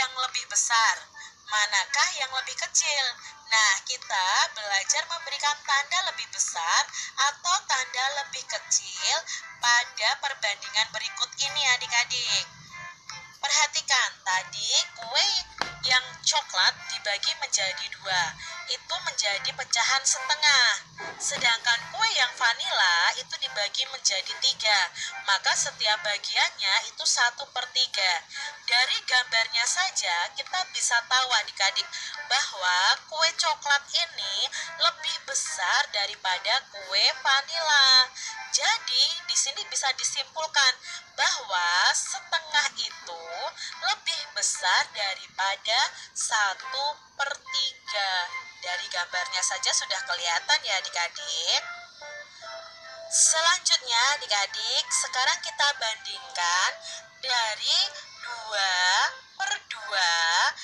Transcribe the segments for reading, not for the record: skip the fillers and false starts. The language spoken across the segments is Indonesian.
yang lebih besar? Manakah yang lebih kecil? Nah, kita belajar memberikan tanda lebih besar atau tanda lebih kecil pada perbandingan berikut ini adik-adik. Perhatikan, tadi kue yang coklat dibagi menjadi dua, itu menjadi pecahan setengah. Sedangkan kue yang vanila itu dibagi menjadi tiga, maka setiap bagiannya itu 1/3. Dari gambarnya saja kita bisa tahu adik-adik bahwa kue coklat ini lebih besar daripada kue vanila. Jadi di sini bisa disimpulkan bahwa setengah itu lebih besar daripada 1/3. Dari gambarnya saja sudah kelihatan ya adik-adik. Selanjutnya adik-adik, sekarang kita bandingkan dari 2/2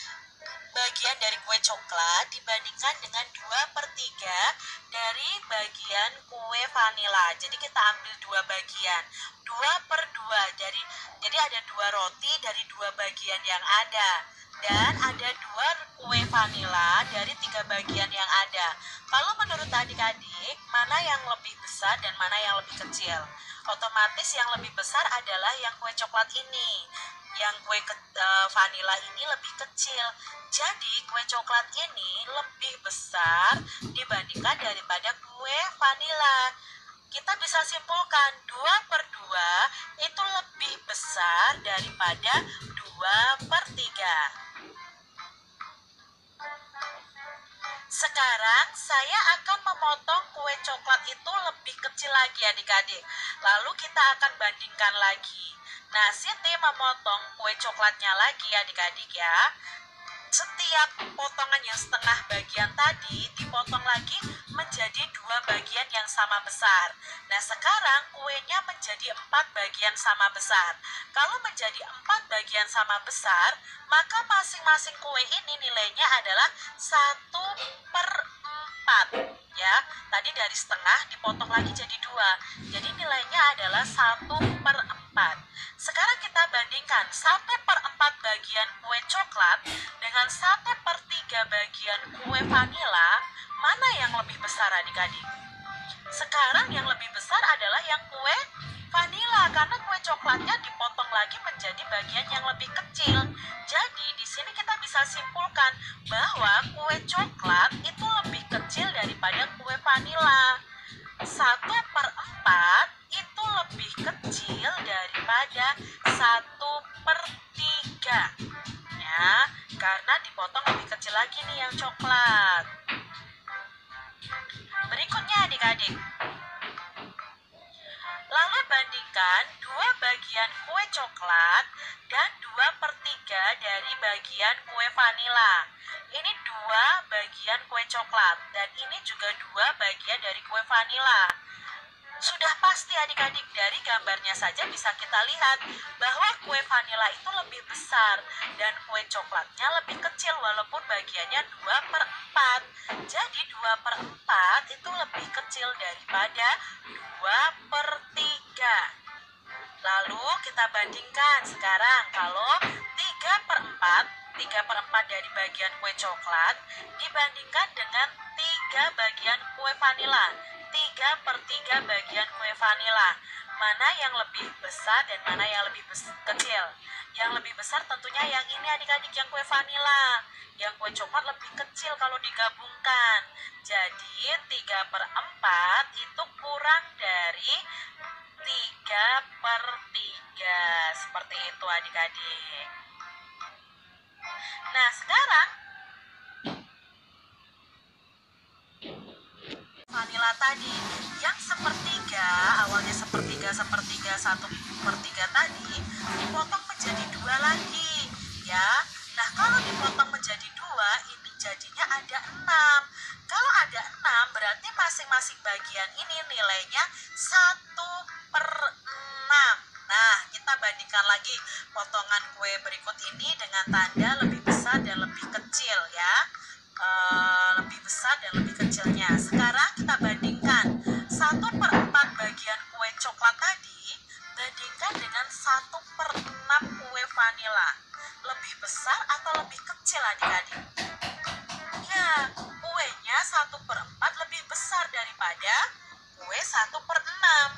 bagian dari kue coklat dibandingkan dengan 2/3 dari bagian kue vanila. Jadi kita ambil dua bagian, 2/2 jadi ada dua roti dari dua bagian yang ada, dan ada dua kue vanila dari tiga bagian yang ada. Kalau menurut adik-adik, mana yang lebih besar dan mana yang lebih kecil? Otomatis yang lebih besar adalah yang kue coklat ini. Yang kue vanila ini lebih kecil. Jadi kue coklat ini lebih besar dibandingkan daripada kue vanila. Kita bisa simpulkan 2/2 itu lebih besar daripada 2/3. Sekarang saya akan memotong kue coklat itu lebih kecil lagi adik-adik. Lalu kita akan bandingkan lagi. Nah, Siti memotong kue coklatnya lagi adik-adik ya. Setiap potongan yang setengah bagian tadi dipotong lagi menjadi dua bagian yang sama besar. Nah, sekarang kuenya menjadi 4 bagian sama besar. Kalau menjadi 4 bagian sama besar, maka masing-masing kue ini nilainya adalah 1/4. Ya, tadi dari setengah dipotong lagi jadi 2. Jadi nilainya adalah 1/4. Sekarang kita bandingkan 1/4 bagian kue coklat dengan 1/3 bagian kue vanila. Mana yang lebih besar adik-adik? Sekarang yang lebih besar adalah yang kue vanila karena kue coklatnya dipotong lagi menjadi bagian yang lebih kecil. Jadi di sini kita bisa simpulkan bahwa kue coklat itu lebih kecil daripada kue vanila. 1/4 itu lebih kecil daripada 1/3. Ya, karena dipotong lebih kecil lagi nih yang coklat. Berikutnya adik-adik, lalu bandingkan dua bagian kue coklat dan 2/3 dari bagian kue vanila. Ini dua bagian kue coklat dan ini juga dua bagian dari kue vanila. Sudah pasti adik-adik dari gambarnya saja bisa kita lihat bahwa kue vanila itu lebih besar dan kue coklatnya lebih kecil walaupun bagiannya 2/4. Jadi 2/4 itu lebih kecil daripada 2/3. Lalu kita bandingkan sekarang kalau 3/4 dari bagian kue coklat dibandingkan dengan 3 bagian kue vanila. 3/3 bagian kue vanila. Mana yang lebih besar dan mana yang lebih kecil? Yang lebih besar tentunya yang ini adik-adik, yang kue vanila. Yang kue coklat lebih kecil kalau digabungkan. Jadi 3/4 itu kurang dari 3/3. Seperti itu adik-adik. Nah, sekarang vanila tadi yang sepertiga, awalnya sepertiga, 1/3 tadi dipotong menjadi 2 lagi ya. Nah, kalau dipotong menjadi 2 ini jadinya ada 6. Kalau ada 6 berarti masing-masing bagian ini nilainya 1/6. Nah, kita bandingkan lagi potongan kue berikut ini dengan tanda lebih besar dan lebih kecil ya. Lebih besar dan lebih kecilnya. Sekarang kita bandingkan 1/4 bagian kue coklat tadi bandingkan dengan 1/6 kue vanila. Lebih besar atau kecil adik-adik? Ya, kuenya 1/4 lebih besar daripada kue 1/6.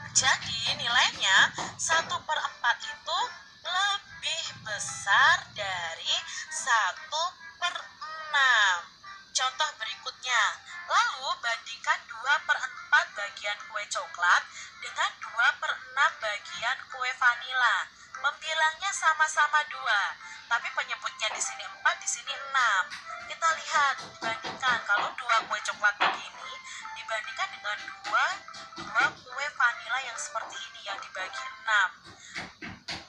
Jadi nilainya 1/4 itu lebih besar dari 1/6. Contoh berikutnya, lalu bandingkan 2/4 bagian kue coklat dengan 2/6 bagian kue vanila. Membilangnya sama-sama 2, tapi penyebutnya di sini 4, di sini 6. Kita lihat, dibandingkan kalau 2 kue coklat begini dibandingkan dengan dua kue vanila yang seperti ini yang dibagi 6.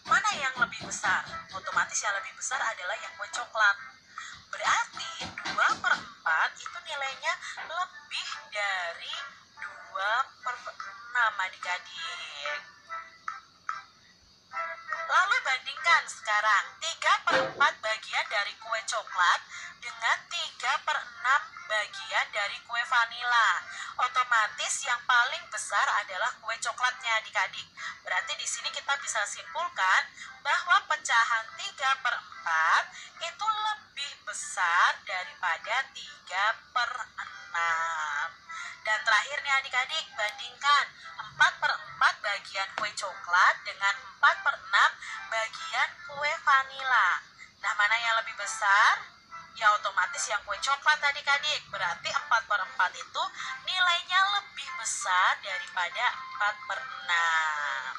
Mana yang lebih besar? Otomatis yang lebih besar adalah yang kue coklat. Berarti 2/4 itu nilainya lebih dari 2/6 adik-adik. Lalu bandingkan sekarang 3/4 bagian dari kue coklat dengan 3/6 bagian dari kue vanila. Otomatis yang paling besar adalah kue coklatnya adik-adik. Berarti di sini kita bisa simpulkan bahwa pecahan 3/4 itu lebih besar daripada 3/6. Dan terakhir nih adik-adik, bandingkan 4/4 bagian kue coklat dengan 4/6 bagian kue vanila. Nah, mana yang lebih besar? Ya otomatis yang kue coklat adik-adik. Berarti 4/4 itu nilainya lebih besar daripada 4/6.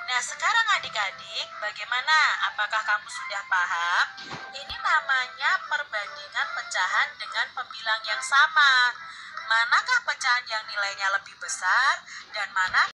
Nah, sekarang adik-adik, bagaimana? Apakah kamu sudah paham? Ini namanya perbandingan pecahan dengan pembilang yang sama. Manakah pecahan yang nilainya lebih besar dan mana